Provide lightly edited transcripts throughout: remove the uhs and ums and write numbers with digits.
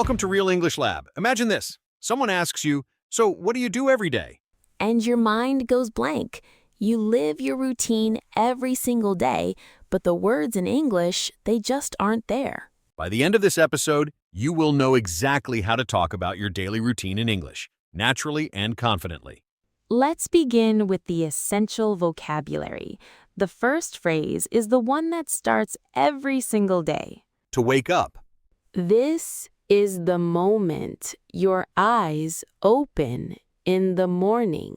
Welcome to Real English Lab. Imagine this. Someone asks you, so what do you do every day? And your mind goes blank. You live your routine every single day, but the words in English, they just aren't there. By the end of this episode, you will know exactly how to talk about your daily routine in English, naturally and confidently. Let's begin with the essential vocabulary. The first phrase is the one that starts every single day. To wake up. This is the moment your eyes open in the morning.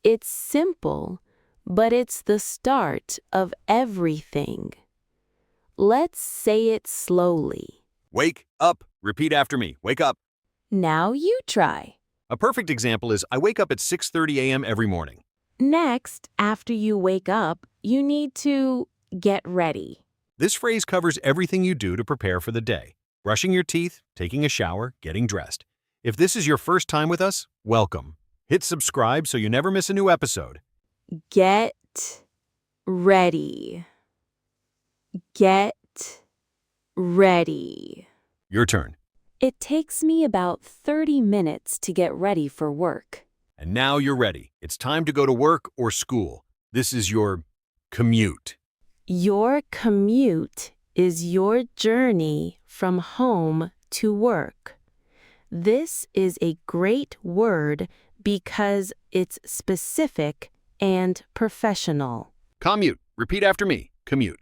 It's simple, but it's the start of everything. Let's say it slowly. Wake up. Repeat after me. Wake up. Now you try. A perfect example is I wake up at 6:30 a.m. every morning. Next, after you wake up, you need to get ready. This phrase covers everything you do to prepare for the day. Brushing your teeth, taking a shower, getting dressed. If this is your first time with us, welcome. Hit subscribe so you never miss a new episode. Get ready. Get ready. Your turn. It takes me about 30 minutes to get ready for work. And now you're ready. It's time to go to work or school. This is your commute. Your commute is your journey from home to work. This is a great word because it's specific and professional. Commute. Repeat after me. Commute.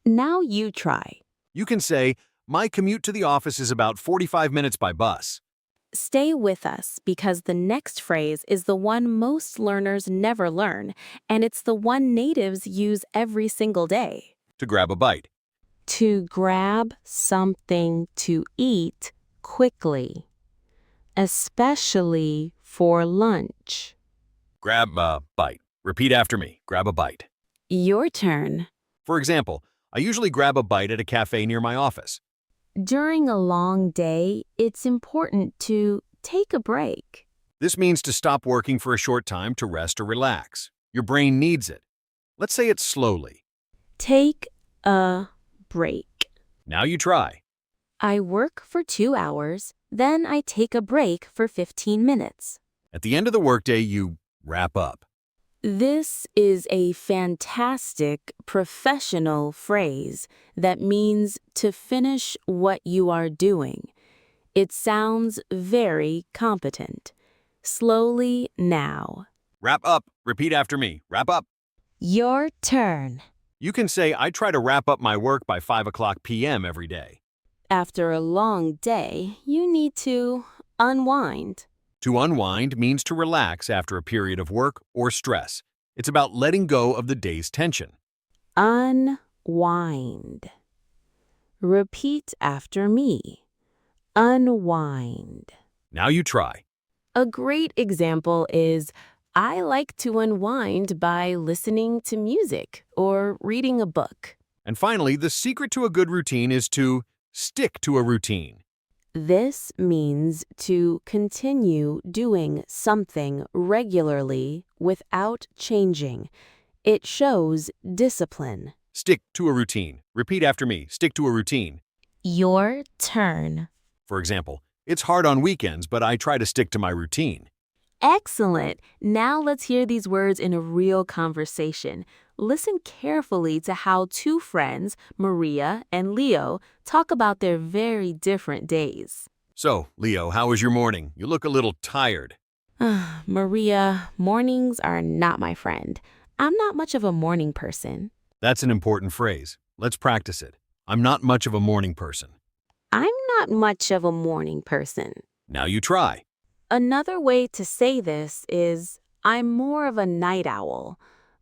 Now you try. You can say, my commute to the office is about 45 minutes by bus. Stay with us because the next phrase is the one most learners never learn, and it's the one natives use every single day. To grab a bite. To grab something to eat quickly, especially for lunch. Grab a bite. Repeat after me. Grab a bite. Your turn. For example, I usually grab a bite at a cafe near my office. During a long day, it's important to take a break. This means to stop working for a short time to rest or relax. Your brain needs it. Let's say it slowly. Take a break. Now you try. I work for 2 hours, then I take a break for 15 minutes. At the end of the workday, you wrap up. This is a fantastic professional phrase that means to finish what you are doing. It sounds very competent. Slowly now. Wrap up. Repeat after me. Wrap up. Your turn. You can say, I try to wrap up my work by 5 p.m. every day. After a long day, you need to unwind. To unwind means to relax after a period of work or stress. It's about letting go of the day's tension. Unwind. Repeat after me. Unwind. Now you try. A great example is, I like to unwind by listening to music or reading a book. And finally, the secret to a good routine is to stick to a routine. This means to continue doing something regularly without changing. It shows discipline. Stick to a routine. Repeat after me. Stick to a routine. Your turn. For example, it's hard on weekends, but I try to stick to my routine. Excellent! Now let's hear these words in a real conversation. Listen carefully to how two friends, Maria and Leo, talk about their very different days. So, Leo, how was your morning? You look a little tired. Maria, mornings are not my friend. I'm not much of a morning person. That's an important phrase. Let's practice it. I'm not much of a morning person. I'm not much of a morning person. Now you try. Another way to say this is, I'm more of a night owl.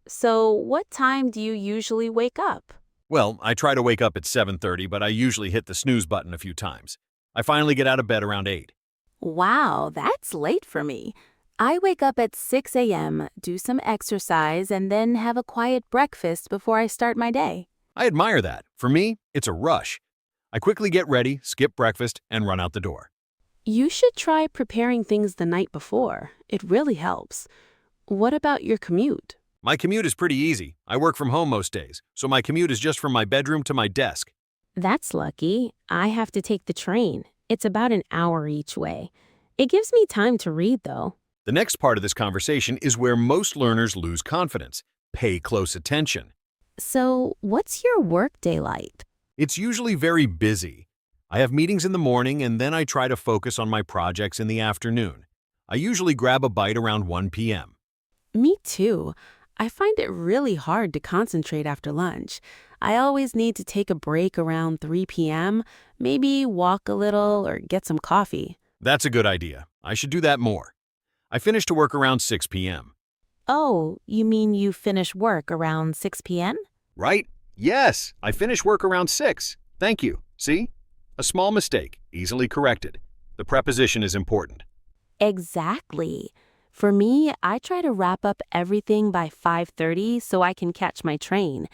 So what time do you usually wake up? Well, I try to wake up at 7:30, but I usually hit the snooze button a few times. I finally get out of bed around 8. Wow, that's late for me. I wake up at 6 a.m., do some exercise, and then have a quiet breakfast before I start my day. I admire that. For me, it's a rush. I quickly get ready, skip breakfast, and run out the door. You should try preparing things the night before. It really helps. What about your commute? My commute is pretty easy. I work from home most days, so my commute is just from my bedroom to my desk. That's lucky. I have to take the train. It's about an hour each way. It gives me time to read, though. The next part of this conversation is where most learners lose confidence. Pay close attention. So, what's your workday like? It's usually very busy. I have meetings in the morning and then I try to focus on my projects in the afternoon. I usually grab a bite around 1 p.m. Me too. I find it really hard to concentrate after lunch. I always need to take a break around 3 p.m., maybe walk a little or get some coffee. That's a good idea. I should do that more. I finish to work around 6 p.m. Oh, you mean you finish work around 6 p.m.? Right? Yes, I finish work around 6. Thank you. See? A small mistake, easily corrected. The preposition is important. Exactly. For me, I try to wrap up everything by 5:30 so I can catch my train.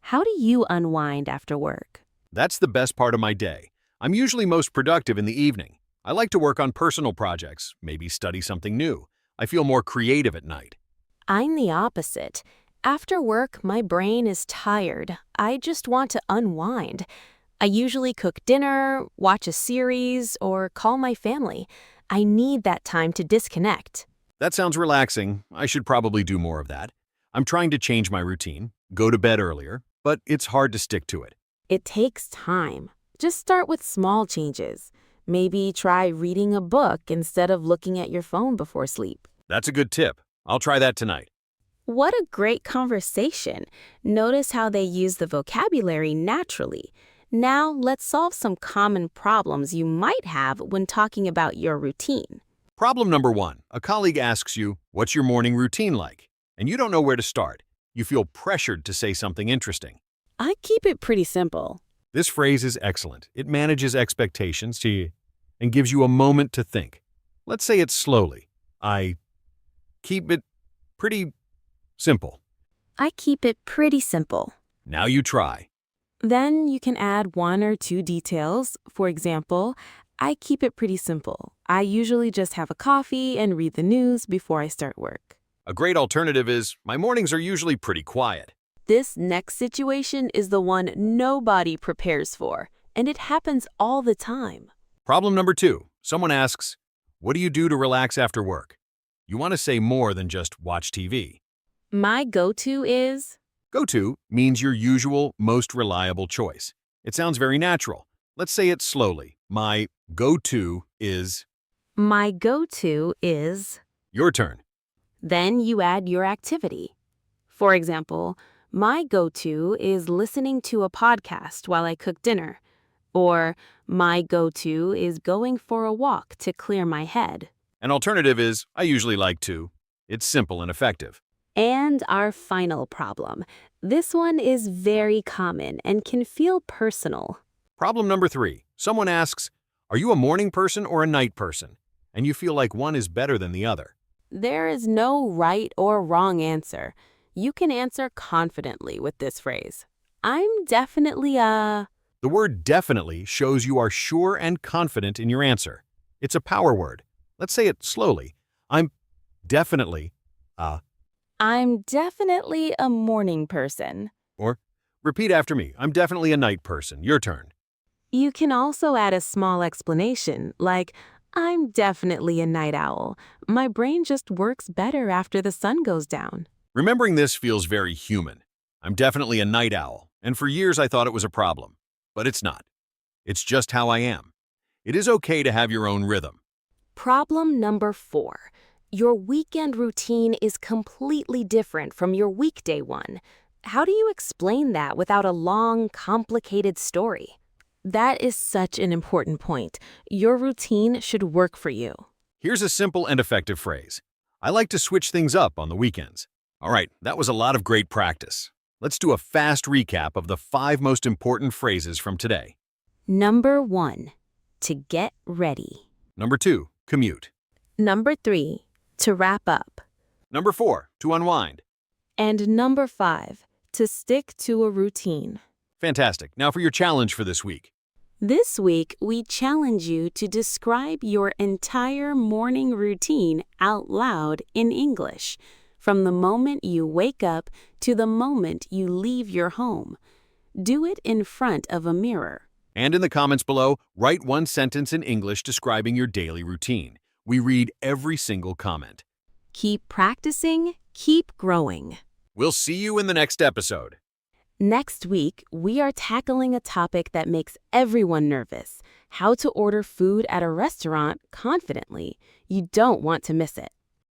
How do you unwind after work? That's the best part of my day. I'm usually most productive in the evening. I like to work on personal projects, maybe study something new. I feel more creative at night. I'm the opposite. After work, my brain is tired. I just want to unwind. I usually cook dinner, watch a series, or call my family. I need that time to disconnect. That sounds relaxing. I should probably do more of that. I'm trying to change my routine, go to bed earlier, but it's hard to stick to it. It takes time. Just start with small changes. Maybe try reading a book instead of looking at your phone before sleep. That's a good tip. I'll try that tonight. What a great conversation. Notice how they use the vocabulary naturally. Now, let's solve some common problems you might have when talking about your routine. Problem number 1. A colleague asks you, "What's your morning routine like?" And you don't know where to start. You feel pressured to say something interesting. I keep it pretty simple. This phrase is excellent. It manages expectations and gives you a moment to think. Let's say it slowly. I keep it pretty simple. I keep it pretty simple. Now you try. Then you can add 1 or 2 details. For example, I keep it pretty simple. I usually just have a coffee and read the news before I start work. A great alternative is, my mornings are usually pretty quiet. This next situation is the one nobody prepares for, and it happens all the time. Problem number 2. Someone asks, "What do you do to relax after work?" You want to say more than just watch TV. My go-to is, Go-to means your usual, most reliable choice. It sounds very natural. Let's say it slowly. My go-to is... my go-to is. Your turn. Then you add your activity. For example, my go-to is listening to a podcast while I cook dinner. Or, my go-to is going for a walk to clear my head. An alternative is, I usually like to. It's simple and effective. And our final problem. This one is very common and can feel personal. Problem number 3. Someone asks, "Are you a morning person or a night person?" And you feel like one is better than the other. There is no right or wrong answer. You can answer confidently with this phrase. I'm definitely a... The word definitely shows you are sure and confident in your answer. It's a power word. Let's say it slowly. I'm definitely a... I'm definitely a morning person. Or, repeat after me. I'm definitely a night person. Your turn. You can also add a small explanation, like, I'm definitely a night owl. My brain just works better after the sun goes down. Remembering this feels very human. I'm definitely a night owl, and for years I thought it was a problem. But it's not. It's just how I am. It is okay to have your own rhythm. Problem number 4. Your weekend routine is completely different from your weekday one. How do you explain that without a long, complicated story? That is such an important point. Your routine should work for you. Here's a simple and effective phrase. I like to switch things up on the weekends. All right, that was a lot of great practice. Let's do a fast recap of the 5 most important phrases from today. Number 1, to get ready. Number 2, commute. Number 3, to wrap up. Number 4, to unwind. And number 5, to stick to a routine. Fantastic. Now for your challenge for this week. This week, we challenge you to describe your entire morning routine out loud in English, from the moment you wake up to the moment you leave your home. Do it in front of a mirror. And in the comments below, write one sentence in English describing your daily routine. We read every single comment. Keep practicing, keep growing. We'll see you in the next episode. Next week, we are tackling a topic that makes everyone nervous: how to order food at a restaurant confidently. You don't want to miss it.